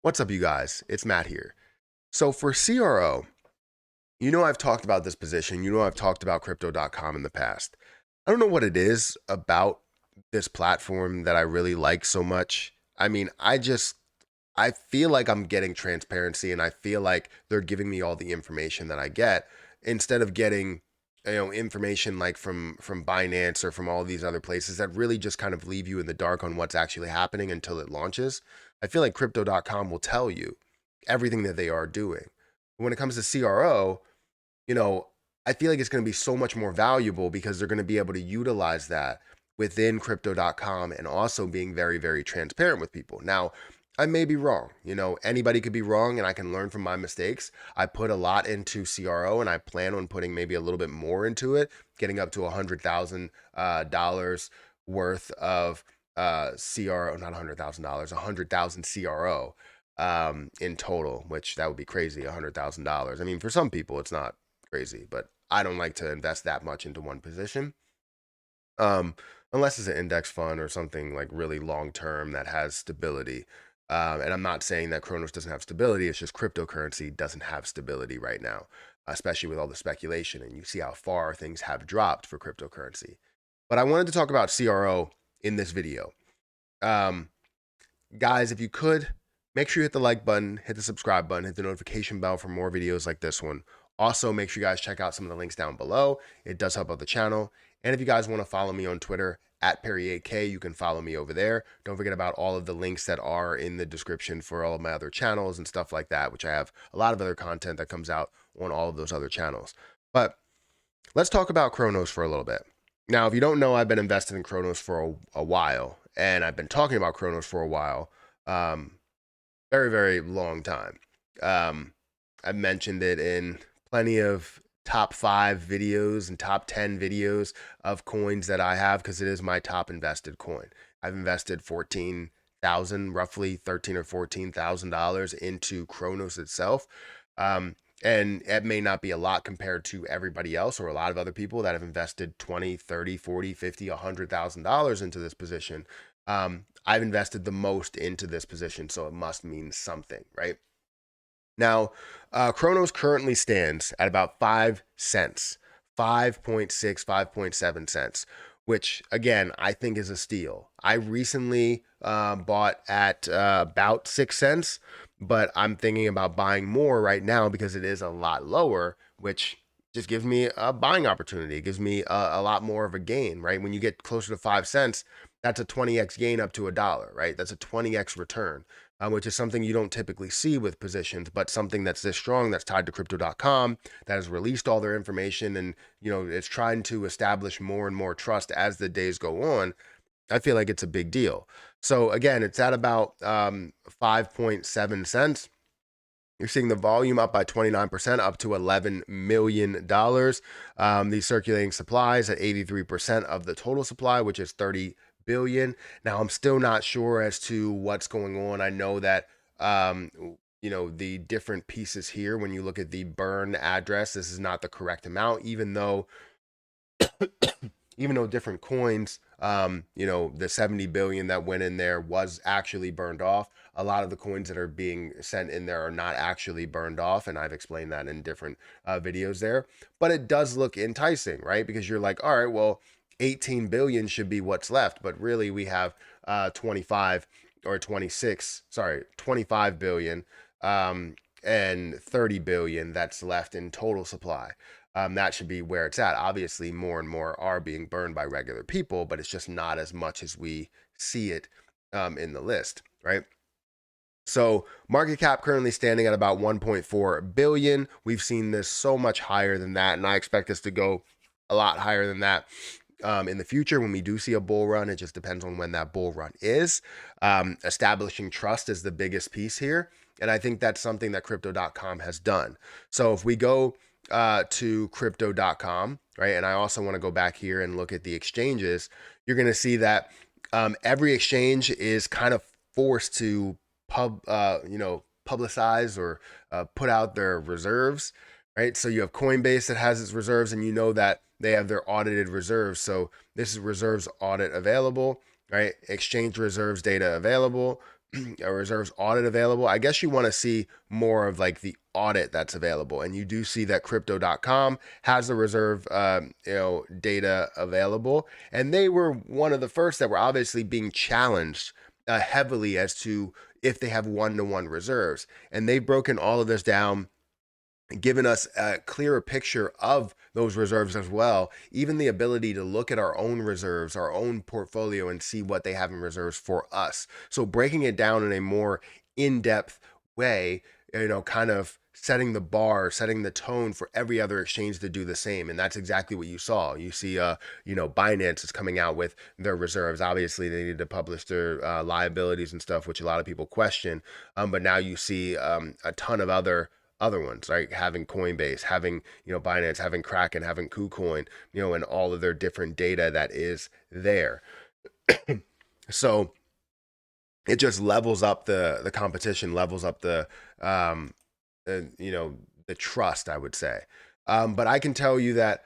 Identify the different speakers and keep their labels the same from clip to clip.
Speaker 1: What's up, you guys? It's Matt here. So for CRO, I've talked about this position. I've talked about crypto.com in the past. I don't know what it is about this platform that I really like so much. I feel like I'm getting transparency and I feel like they're giving me all the information that I get instead of getting information like from Binance or from all these other places that really just kind of leave you in the dark on what's actually happening until it launches. I feel like crypto.com will tell you everything that they are doing. When it comes to CRO, you know, I feel like it's going to be so much more valuable because they're going to be able to utilize that within crypto.com and also being very, very transparent with people. Now, I may be wrong. Anybody could be wrong and I can learn from my mistakes. I put a lot into CRO and I plan on putting maybe a little bit more into it, getting up to $100,000 worth of CRO, not $100,000, 100,000 CRO in total, which that would be crazy, $100,000. I mean, for some people, it's not crazy, but I don't like to invest that much into one position. Um, Unless it's an index fund or something like really long term that has stability. And I'm not saying that Cronos doesn't have stability. It's just cryptocurrency doesn't have stability right now, especially with all the speculation. And you see how far things have dropped for cryptocurrency. But I wanted to talk about CRO in this video. Um, Guys, if you could, make sure you hit the like button, hit the subscribe button, hit the notification bell for more videos like this one. Also, make sure you guys check out some of the links down below. It does help out the channel. And if you guys want to follow me on Twitter at Perry8K, you can follow me over there. Don't forget about all of the links that are in the description for all of my other channels and stuff like that, which I have a lot of other content that comes out on all of those other channels. But let's talk about Cronos for a little bit. Now, if you don't know, I've been invested in Cronos for a while, and I've been talking about Cronos for a while, um, very, very long time. Um, I've mentioned it in plenty of top 5 videos and top 10 videos of coins that I have because it is my top invested coin. I've invested 14,000, roughly 13 or $14,000 into Cronos itself. And it may not be a lot compared to everybody else or a lot of other people that have invested 20, 30, 40, 50, $100,000 into this position. I've invested the most into this position, so it must mean something, right? Now, Cronos currently stands at about 5 cents, 5.6, 5.7 cents, which again, I think is a steal. I recently bought at about 6 cents, but I'm thinking about buying more right now because it is a lot lower, which just gives me a buying opportunity. It gives me a lot more of a gain, right? When you get closer to 5 cents, that's a 20x gain up to $1, right? That's a 20x return, which is something you don't typically see with positions, but something that's this strong, that's tied to crypto.com, that has released all their information and, it's trying to establish more and more trust as the days go on. I feel like it's a big deal. So again, it's at about 5.7 cents. You're seeing the volume up by 29%, up to $11 million. The circulating supplies at 83% of the total supply, which is 30 billion. Now, I'm still not sure as to what's going on. I know that, the different pieces here, when you look at the burn address, this is not the correct amount, even though different coins, the 70 billion that went in there was actually burned off. A lot of the coins that are being sent in there are not actually burned off, and I've explained that in different videos there. But it does look enticing, right? Because you're like, all right, well, 18 billion should be what's left, but really we have 25 or 26, sorry, 25 billion and 30 billion that's left in total supply. That should be where it's at. Obviously, more and more are being burned by regular people, but it's just not as much as we see it in the list, right? So market cap currently standing at about 1.4 billion. We've seen this so much higher than that, and I expect this to go a lot higher than that in the future when we do see a bull run. It just depends on when that bull run is. Establishing trust is the biggest piece here, and I think that's something that crypto.com has done. So if we go to crypto.com, right, and I also want to go back here and look at the exchanges, you're going to see that every exchange is kind of forced to publicize or put out their reserves, right? So you have Coinbase that has its reserves, and you know that they have their audited reserves. So this is reserves audit available, right? Exchange reserves data available. a reserves audit available. I guess you want to see more of like the audit that's available, and you do see that crypto.com has the reserve data available, and they were one of the first that were obviously being challenged heavily as to if they have one-to-one reserves, and they've broken all of this down, given us a clearer picture of those reserves as well, even the ability to look at our own reserves, our own portfolio, and see what they have in reserves for us. So breaking it down in a more in-depth way, kind of setting the bar, setting the tone for every other exchange to do the same. And that's exactly what you saw. You see, Binance is coming out with their reserves. Obviously, they need to publish their liabilities and stuff, which a lot of people question. But now you see a ton of other ones, right? Having Coinbase, having, Binance, having Kraken, having KuCoin, and all of their different data that is there. So it just levels up the competition, levels up um, the trust, I would say. But I can tell you that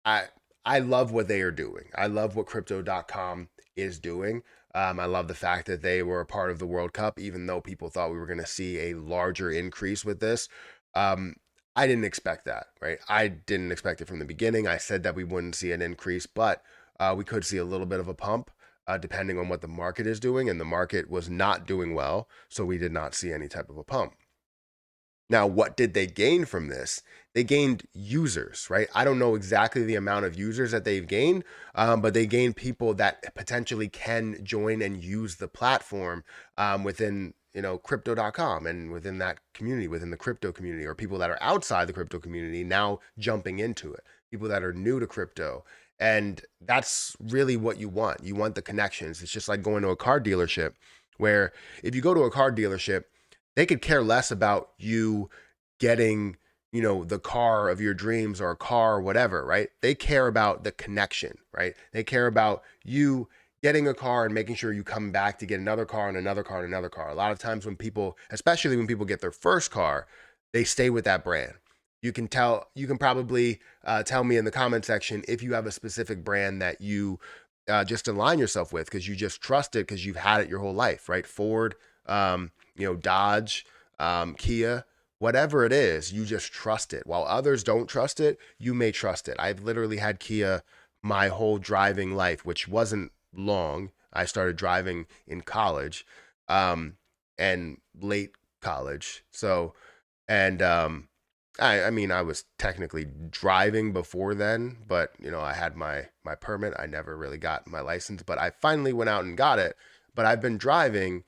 Speaker 1: I I love what they are doing. I love what crypto.com is doing. I love the fact that they were a part of the World Cup, even though people thought we were going to see a larger increase with this. Um, I didn't expect that, right? I didn't expect it from the beginning. I said that we wouldn't see an increase, but we could see a little bit of a pump depending on what the market is doing. And the market was not doing well. So we did not see any type of a pump. Now, what did they gain from this? They gained users, right? I don't know exactly the amount of users that they've gained, but they gained people that potentially can join and use the platform within, crypto.com and within that community, within the crypto community, or people that are outside the crypto community now jumping into it, people that are new to crypto. And that's really what you want. You want the connections. It's just like going to a car dealership, where if you go to a car dealership, they could care less about you getting, the car of your dreams or a car or whatever, right? They care about the connection, right? They care about you getting a car and making sure you come back to get another car and another car and another car. A lot of times when people, especially when people get their first car, they stay with that brand. You can probably tell me in the comment section if you have a specific brand that you just align yourself with because you just trust it because you've had it your whole life, right? Ford, Dodge, Kia, whatever it is, you just trust it. While others don't trust it, you may trust it. I've literally had Kia my whole driving life, which wasn't long. I started driving in college, and late college. So, and I mean, I was technically driving before then, but I had my permit. I never really got my license, but I finally went out and got it. But I've been driving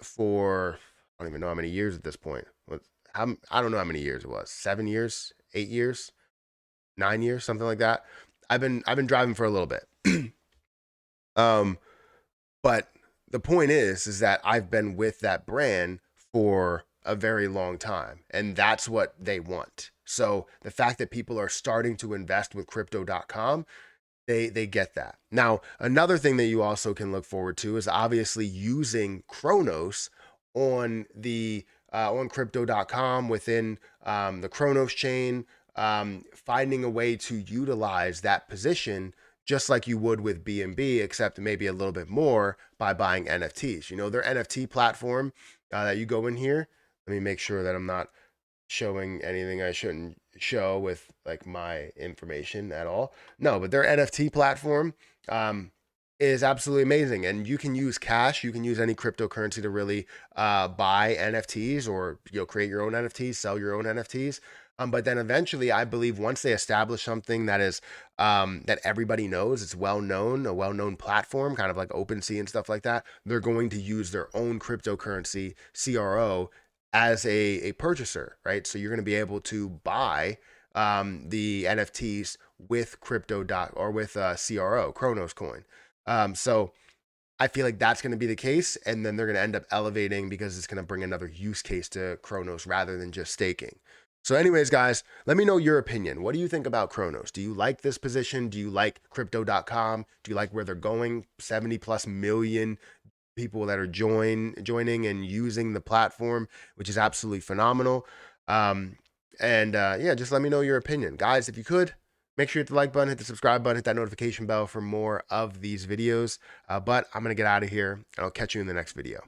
Speaker 1: for I don't even know how many years at this point. I don't know how many years it was. 7 years, 8 years, 9 years, something like that. I've been driving for a little bit. um, but the point is that I've been with that brand for a very long time, and that's what they want. So the fact that people are starting to invest with crypto.com, they get that. Now, another thing that you also can look forward to is obviously using Cronos on the on crypto.com within the Cronos chain, finding a way to utilize that position just like you would with BNB, except maybe a little bit more by buying NFTs. Their NFT platform that you go in here. Let me make sure that I'm not showing anything I shouldn't show with like my information at all. No, but their NFT platform is absolutely amazing, and you can use cash. You can use any cryptocurrency to really buy NFTs, or create your own NFTs, sell your own NFTs. But then eventually, I believe once they establish something that is that everybody knows, it's well known, a well known platform, kind of like OpenSea and stuff like that, they're going to use their own cryptocurrency CRO as a purchaser, right? So you're going to be able to buy the NFTs with or with CRO, Cronos coin. So I feel like that's going to be the case. And then they're going to end up elevating because it's going to bring another use case to Cronos rather than just staking. So, anyways, guys, let me know your opinion. What do you think about Cronos? Do you like this position? Do you like crypto.com? Do you like where they're going? 70 plus million people that are joining and using the platform, which is absolutely phenomenal. Yeah, just let me know your opinion, guys. If you could, Make sure you hit the like button, hit the subscribe button, hit that notification bell for more of these videos. But I'm going to get out of here, and I'll catch you in the next video.